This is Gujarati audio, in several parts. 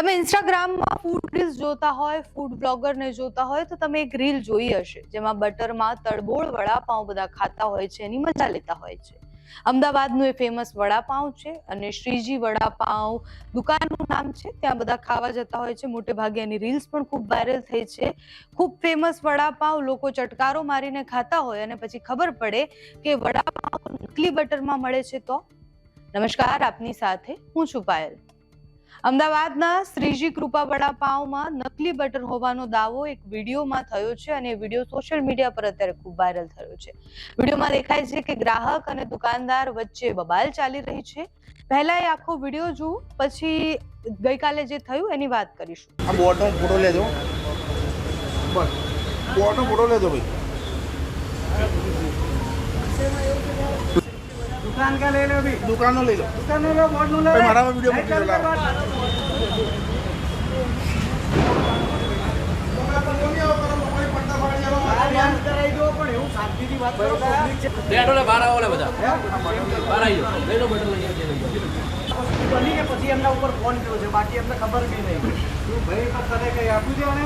તમે ઇન્સ્ટાગ્રામમાં ફૂડ રીલ્સ જોતા હોય, ફૂડ બ્લોગરને જોતા હોય તો તમે એક રીલ જોઈ હશે જેમાં બટરમાં તળબોળ વડાપાઉં બધા ખાતા હોય છે, એની મજા લેતા હોય છે. અમદાવાદનું એ ફેમસ વડાપાઉં છે અને શ્રીજી વડાપાઉં દુકાનનું નામ છે. ત્યાં બધા ખાવા જતા હોય છે. મોટે ભાગે એની રીલ્સ પણ ખૂબ વાયરલ થઈ છે. ખૂબ ફેમસ વડાપાઉં લોકો ચટકારો મારીને ખાતા હોય અને પછી ખબર પડે કે વડાપાઉં નકલી બટરમાં મળે છે. તો નમસ્કાર, આપની સાથે હું છું પાયલ. અમદાવાદના શ્રીજી કૃપા વડાપાઉંમાં નકલી બટર હોવાનો દાવો એક વિડીયોમાં થયો છે અને વિડીયો સોશિયલ મીડિયા પર અત્યારે ખૂબ વાયરલ થયો છે. વિડીયોમાં દેખાય છે કે ગ્રાહક અને દુકાનદાર વચ્ચે બબાલ ચાલી રહી છે. પહેલા એ આખો વિડીયો જુઓ, પછી ગઈકાલે જે થયું એની વાત કરીશું. આ બોટનો ફોટો લેજો, બસ બોટનો ફોટો લેજો ભાઈ. दुकान का ले लो अभी, दुकान नो ले लो, दुकान नो लो, बोर्ड नो लो, हमारा वीडियो मत लो. પછી એમના ઉપર ફોન કર્યો છે, બાકી એમને ખબર બી નહીં. ભાઈ તને કઈ આપ્યું છે ને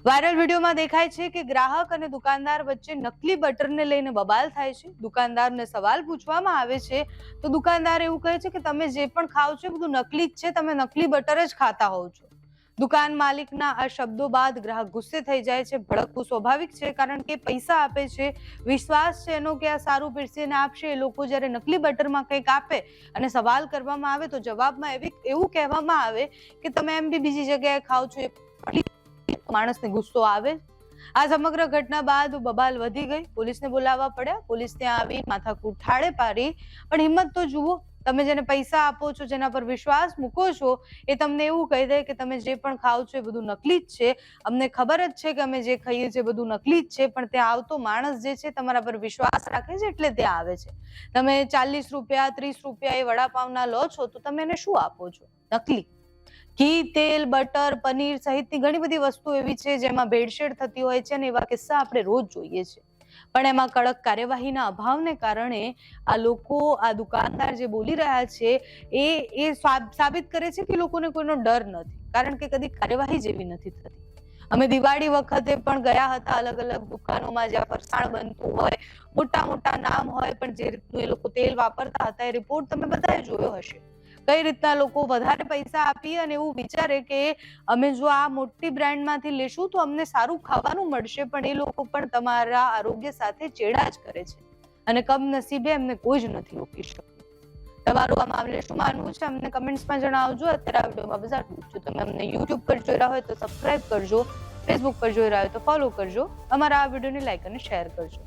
વાયરલ વિડીયોમાં દેખાય છે કે ગ્રાહક અને દુકાનદાર વચ્ચે નકલી બટરને લઈને બબાલ થાય છે. દુકાનદારને સવાલ પૂછવામાં આવે છે તો દુકાનદાર એવું કહે છે કે તમે જે પણ ખાઓ છો બધું નકલી જ છે, તમે નકલી બટર જ ખાતા હોવ છો. દુકાન માલિકના આ શબ્દો બાદ ગ્રાહક ગુસ્સે થઈ જાય છે. ભડકવું સ્વાભાવિક છે, કારણ કે પૈસા આપે છે, વિશ્વાસ છે એનો કે આ સારું પીરસીને આપશે. એ લોકો જ્યારે નકલી બટરમાં કંઈક આપે અને સવાલ કરવામાં આવે તો જવાબમાં એવું કહેવામાં આવે કે તમે એમ બી બીજી જગ્યાએ ખાઓ છો. માણસને ગુસ્સો આવે. આ સમગ્ર ઘટના બાદ બબાલ વધી ગઈ. પોલીસને બોલાવવા પડ્યા. પોલીસ ત્યાં આવી માથાકૂટ ઠાળે પાડી. પણ હિંમત તો જુઓ, તમે જેને પૈસા આપો છો, જેના પર વિશ્વાસ મૂકો છો, એ તમને એવું કહી દે કે તમે જે પણ ખાઓ છો એ બધું નકલી જ છે. અમને ખબર જ છે કે અમે જે ખાઈએ છીએ બધું નકલી જ છે, પણ ત્યાં આવતો માણસ જે છે તમારા પર વિશ્વાસ રાખે છે એટલે ત્યાં આવે છે. તમે 40 રૂપિયા 30 રૂપિયા એ વડાપાવના લો છો તો તમે એને શું આપો છો? નકલી. ઘી, તેલ, બટર, પનીર સહિતની ઘણી બધી વસ્તુ એવી છે જેમાં ભેળસેળ થતી હોય છે અને એવા કિસ્સા આપણે રોજ જોઈએ છે. પણ એમાં કડક કાર્યવાહીના અભાવને કારણે આ લોકો, આ દુકાનદાર જે બોલી રહ્યા છે એ સાબિત કરે છે કે લોકોને કોઈનો ડર નથી, કારણ કે કદી કાર્યવાહી જેવી નથી થતી. અમે દિવાળી વખતે પણ ગયા હતા અલગ અલગ દુકાનોમાં જ્યાં ફરસાણ બનતું હોય, મોટા મોટા નામ હોય, પણ જે રીતનું એ લોકો તેલ વાપરતા હતા એ રિપોર્ટ તમે બધાએ જોયો હશે. કઈ રીતના લોકો વધારે પૈસા આપી અને એવું વિચારે કે અમે જો આ મોટી બ્રાન્ડમાંથી લેશું તો અમને સારું ખાવાનું મળશે, પણ એ લોકો પણ તમારા આરોગ્ય સાથે ચેડા જ કરે છે અને કમનસીબે એમને કોઈ જ નથી રોકી શકતું. તમારું આ મામલે શું માનવું છે અમને કમેન્ટ્સમાં જણાવજો. અત્યારે આ વિડીયોમાં બસ આટલું જ. તમે અમને યુટ્યુબ પર જોઈ રહ્યા હોય તો સબસ્ક્રાઇબ કરજો, ફેસબુક પર જોઈ રહ્યા હોય તો ફોલો કરજો, અમારા આ વિડીયોને લાઈક અને શેર કરજો.